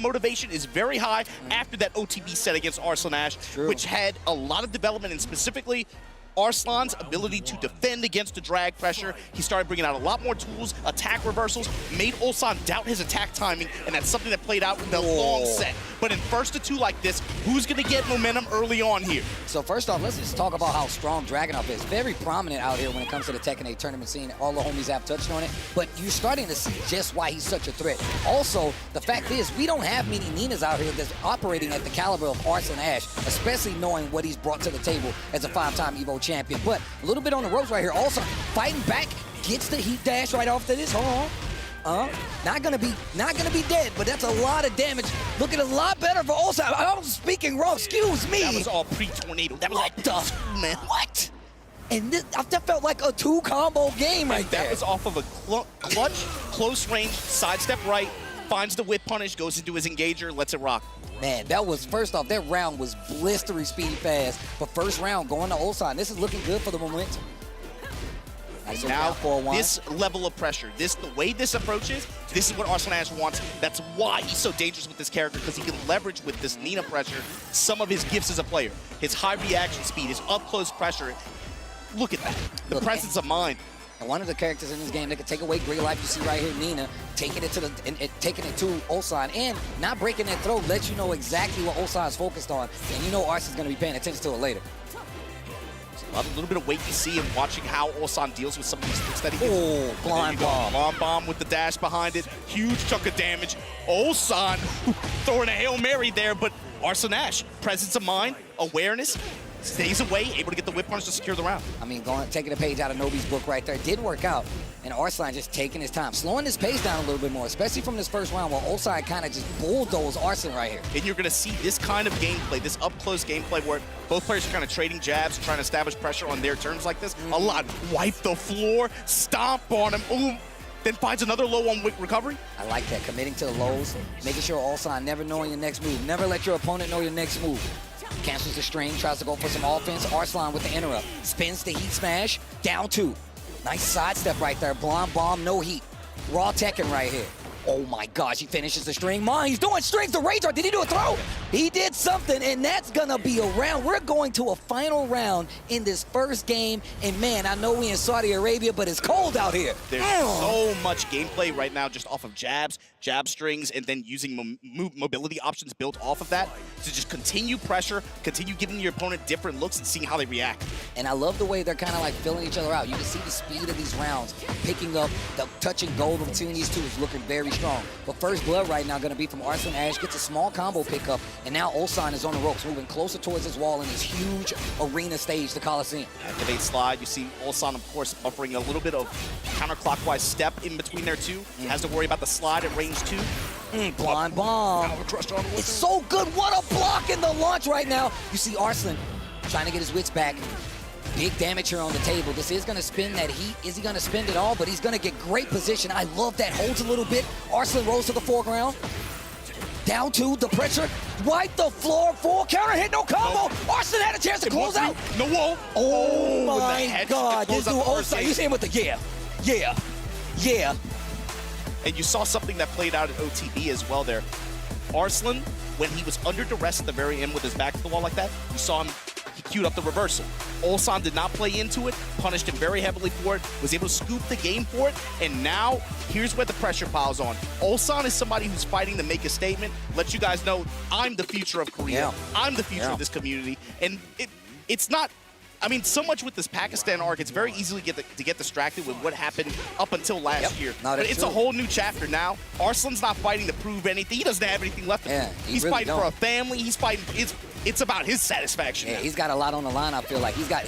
motivation is very high after that OTB set against Arslan Ash, which had a lot of development, and specifically Arslan's ability to defend against the drag pressure. He started bringing out a lot more tools, attack reversals, made Ulsan doubt his attack timing, and that's something that played out in the long set. But in first to two like this, who's going to get momentum early on here? So first off, let's just talk about how strong Dragunov is. Very prominent out here when it comes to the Tekken 8 tournament scene. All the homies have touched on it, but you're starting to see just why he's such a threat. Also, the fact is, we don't have many Ninas out here that's operating at the caliber of Arslan Ash, especially knowing what he's brought to the table as a 5-time EVO champion. But a little bit on the ropes right here. Also, fighting back, gets the heat dash right off to this. Hold on. Not gonna be dead, but that's a lot of damage. Looking a lot better for Ulsan. I was speaking wrong. Excuse me. That was all pre-tornado. That was what the man? What? And this, that felt like a 2-combo game right there. That was off of a clutch, close range, sidestep right, finds the whip punish, goes into his engager, lets it rock. Man, that was, first off, that round was blistery speed fast. But first round going to Ulsan. This is looking good for the momentum. Nice now, this level of pressure, the way this approaches, this is what Arslan Ash wants. That's why he's so dangerous with this character, because he can leverage with this Nina pressure some of his gifts as a player. His high reaction speed, his up-close pressure. Look at that. The presence of mind. And one of the characters in this game that can take away great life, you see right here, Nina, taking it to Ulsan, and not breaking that throw lets you know exactly what Ulsan is focused on, and you know Arslan's going to be paying attention to it later. A little bit of wait you see and watching how Ulsan deals with some of these things that he gets. Oh, blind bomb. Blind bomb with the dash behind it. Huge chunk of damage. Ulsan throwing a Hail Mary there, but Arslan Ash, presence of mind, awareness, stays away, able to get the whip punch to secure the round. I mean, taking a page out of Nobi's book right there. It did work out. And Arslan just taking his time, slowing his pace down a little bit more, especially from this first round where Ulsan kind of just bulldozed Arslan right here. And you're going to see this kind of gameplay, this up-close gameplay where both players are kind of trading jabs, trying to establish pressure on their terms like this. A lot. Wipe the floor, stomp on him, ooh, then finds another low on recovery. I like that, committing to the lows, making sure Ulsan never knowing your next move. Never let your opponent know your next move. Cancels the string, tries to go for some offense. Arslan with the interrupt. Spins the heat smash, down 2. Nice sidestep right there. Blind bomb, no heat. Raw Tekken right here. Oh my gosh, he finishes the string. He's doing strings, the rage art. Did he do a throw? He did something, and that's gonna be a round. We're going to a final round in this first game, and man, I know we in Saudi Arabia, but it's cold out here. There's so much gameplay right now just off of jabs, jab strings, and then using mobility options built off of that to just continue pressure, continue giving your opponent different looks and seeing how they react. And I love the way they're kind of like filling each other out. You can see the speed of these rounds, picking up, the touch and go between these two is looking very strong. But first blood right now going to be from Arslan Ash, gets a small combo pickup, and now Ulsan is on the ropes, moving closer towards his wall in this huge arena stage, the Coliseum. Activate slide, you see Ulsan, of course, offering a little bit of counterclockwise step in between their two. He has to worry about the slide at range 2. Blind bomb. It's so good. What a block in the launch right now. You see Arslan trying to get his wits back. Big damage here on the table. This is going to spin that heat. Is he going to spend it all? But he's going to get great position. I love that. Holds a little bit. Arslan rolls to the foreground. Down 2, the pressure. Wipe the floor. Full counter hit. No combo. Arslan had a chance to close out. No wall. Oh my God. This dude Ulsan. You see him with the yeah. And you saw something that played out at OTB as well there. Arslan, when he was under duress at the very end with his back to the wall like that, you saw him, he queued up the reversal. Ulsan did not play into it, punished him very heavily for it, was able to scoop the game for it, and now, here's where the pressure piles on. Ulsan is somebody who's fighting to make a statement, let you guys know, I'm the future of Korea. I'm the future of this community, and it's not, I mean, so much with this Pakistan arc, it's very easy to get distracted with what happened up until last year. But it's a whole new chapter now. Arslan's not fighting to prove anything. He doesn't have anything left. He's really fighting for a family. He's fighting. It's about his satisfaction. Yeah, he's got a lot on the line, I feel like. He's got,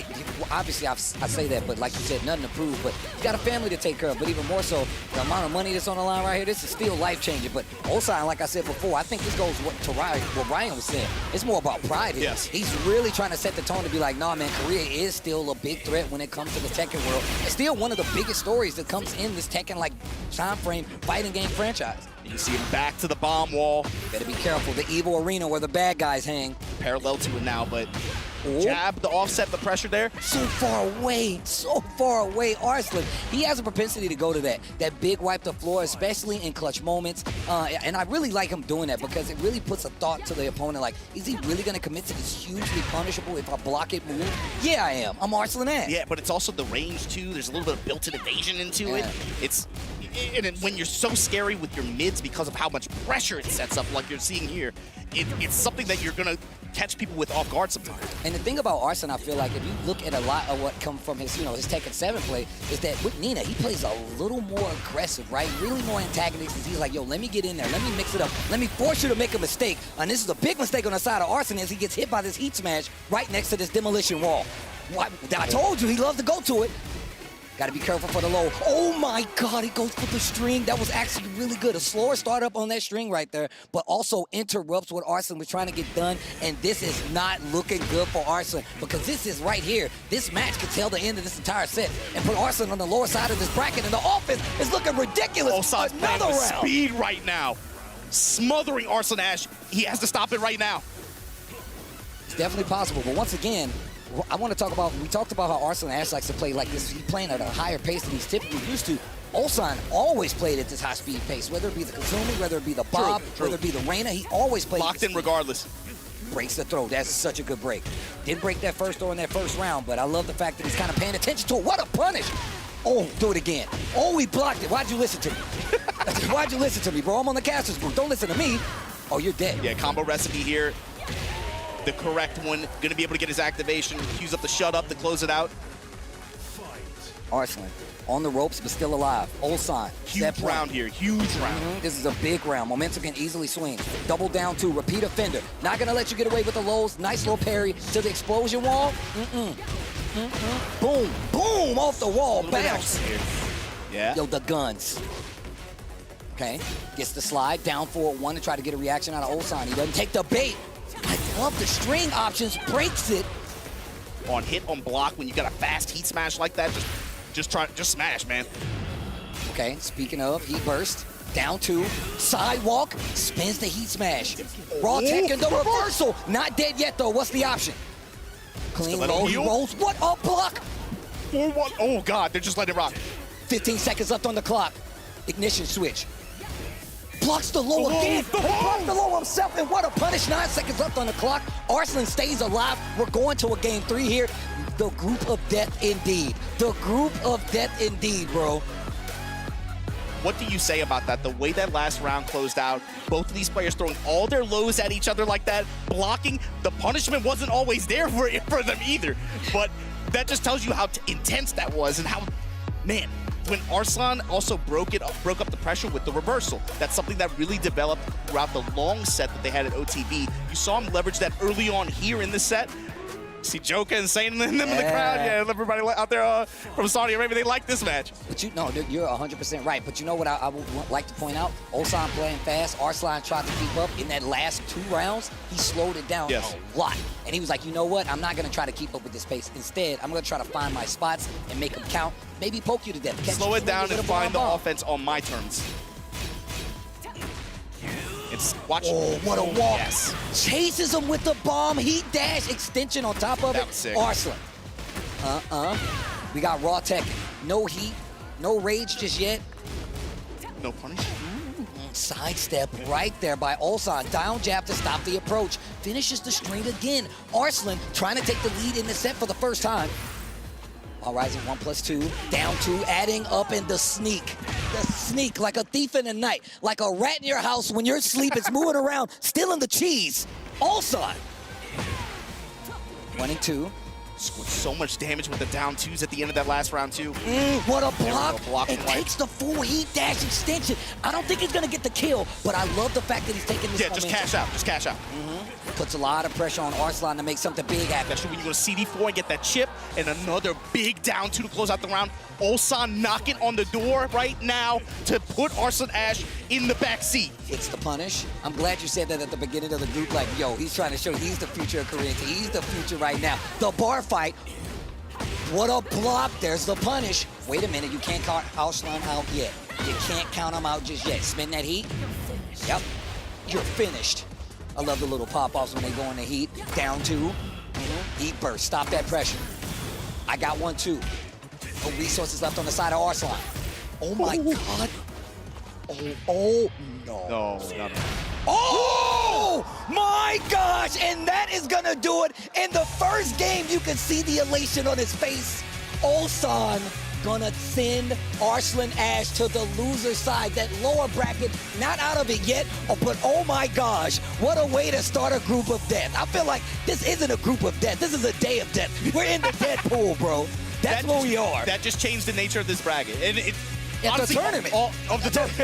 obviously I say that, but like you said, nothing to prove. But he's got a family to take care of. But even more so, the amount of money that's on the line right here, this is still life-changing. But Ulsan, like I said before, I think this goes to what Ryan was saying. It's more about pride here. Yes. He's really trying to set the tone to be like, nah, man, Korea is still a big threat when it comes to the Tekken world. It's still one of the biggest stories that comes in this Tekken-like time frame fighting game franchise. You see him back to the bomb wall. Better be careful. The evil arena where the bad guys hang. Parallel to it now, but jab to offset the pressure there. So far away, Arslan. He has a propensity to go to that big wipe the floor, especially in clutch moments. And I really like him doing that because it really puts a thought to the opponent, like, is he really going to commit to this hugely punishable if I block it move? Yeah, I am. I'm Arslan Ash. Yeah, but it's also the range, too. There's a little bit of built-in evasion into it. And when you're so scary with your mids because of how much pressure it sets up, like you're seeing here, it's something that you're going to catch people with off guard sometimes. And the thing about Arslan, I feel like if you look at a lot of what come from his, his Tekken 7 play, is that with Nina, he plays a little more aggressive, right? Really more antagonistic. He's like, yo, let me get in there. Let me mix it up. Let me force you to make a mistake. And this is a big mistake on the side of Arslan as he gets hit by this heat smash right next to this demolition wall. I told you, he loves to go to it. Got to be careful for the low. Oh my God, he goes for the string. That was actually really good. A slower startup on that string right there, but also interrupts what Arslan was trying to get done. And this is not looking good for Arslan because this is right here. This match could tell the end of this entire set and put Arslan on the lower side of this bracket, and the offense is looking ridiculous. Ulsan's playing with speed right now, smothering Arslan Ash. He has to stop it right now. It's definitely possible, but once again, I want to talk about, we talked about how Arslan Ash likes to play like this. He's playing at a higher pace than he's typically used to. Ulsan always played at this high-speed pace, whether it be the Kazumi, whether it be the Bob, whether it be the Reina. He always played locked in regardless. Breaks the throw. That's such a good break. Didn't break that first throw in that first round, but I love the fact that he's kind of paying attention to it. What a punish! Oh, do it again. Oh, he blocked it. Why'd you listen to me? Why'd you listen to me, bro? I'm on the caster's booth. Don't listen to me. Oh, you're dead. Yeah, combo recipe here. The correct one, going to be able to get his activation, use up the shut up to close it out. Arslan on the ropes, but still alive. Ulsan. Huge round here, huge round. This is a big round. Momentum can easily swing. Double down two, repeat offender. Not going to let you get away with the lows. Nice little parry to the explosion wall. Boom, boom, off the wall, bounce. Yeah. Yo, the guns. Okay, gets the slide, down forward one to try to get a reaction out of Ulsan. He doesn't take the bait. I love the string options, breaks it. On hit, on block, when you got a fast heat smash like that, just smash, man. Okay, speaking of, heat burst, down two, sidewalk, spins the heat smash. Raw Tekken, the reversal. Not dead yet, though. What's the option? Clean low, he rolls. What a block! 4-1. Oh, God, they're just letting it rock. 15 seconds left on the clock. Ignition switch. Blocks the low again. Blocks the low himself, and what a punish. 9 seconds left on the clock. Arslan stays alive. We're going to a game 3 here. The group of death indeed. The group of death indeed, bro. What do you say about that? The way that last round closed out, both of these players throwing all their lows at each other like that, blocking. The punishment wasn't always there for them either. But that just tells you how intense that was and how, man, when Arslan also broke up the pressure with the reversal. That's something that really developed throughout the long set that they had at OTB. You saw him leverage that early on here in the set. See Joka and Saint them in the crowd. Yeah, everybody out there from Saudi Arabia, they like this match. But you're 100% right. But you know what I would like to point out? Ulsan playing fast. Arslan tried to keep up. In that last 2 rounds, he slowed it down a lot. And he was like, you know what? I'm not going to try to keep up with this pace. Instead, I'm going to try to find my spots and make them count. Maybe poke you to death. Slow it down and find the offense on my terms. Watch. Oh, what a walk. Yes. Chases him with the bomb. Heat dash extension on top of it. Sick. Arslan. We got raw Tekken. No heat. No rage just yet. No punish. Sidestep right there by Ulsan. Down jab to stop the approach. Finishes the string again. Arslan trying to take the lead in the set for the first time. While rising 1+2, down 2, adding up in the sneak. The sneak, like a thief in the night. Like a rat in your house when you're asleep, it's moving around, stealing the cheese. Ulsan. 1 and 2. Scored so much damage with the down 2s at the end of that last round, too. What a block. It takes the full heat dash extension. I don't think he's going to get the kill, but I love the fact that he's taking this momentum. Just cash out. Puts a lot of pressure on Arslan to make something big happen. Especially when you go to CD4 and get that chip, and another big down 2 to close out the round. Ulsan knocking on the door right now to put Arslan Ash in the back seat. It's the punish. I'm glad you said that at the beginning of the group, like, yo, he's trying to show he's the future of Korea. He's the future right now. The bar fight. What a block. There's the punish. Wait a minute, you can't count Arslan out yet. You can't count him out just yet. Spin that heat. Yep, you're finished. I love the little pop-offs when they go in the heat. Down 2. Eat burst, stop that pressure. I got one too. No resources left on the side of Arslan. Oh my God. Oh no. No. Oh my gosh, and that is gonna do it. In the first game, you can see the elation on his face. Ulsan gonna send Arslan Ash to the loser side. That lower bracket, not out of it yet, but oh my gosh, what a way to start a group of death. I feel like this isn't a group of death, this is a day of death. We're in the dead pool, bro. That's where we are. That just changed the nature of this bracket. And it It's a tournament. Of the tournament.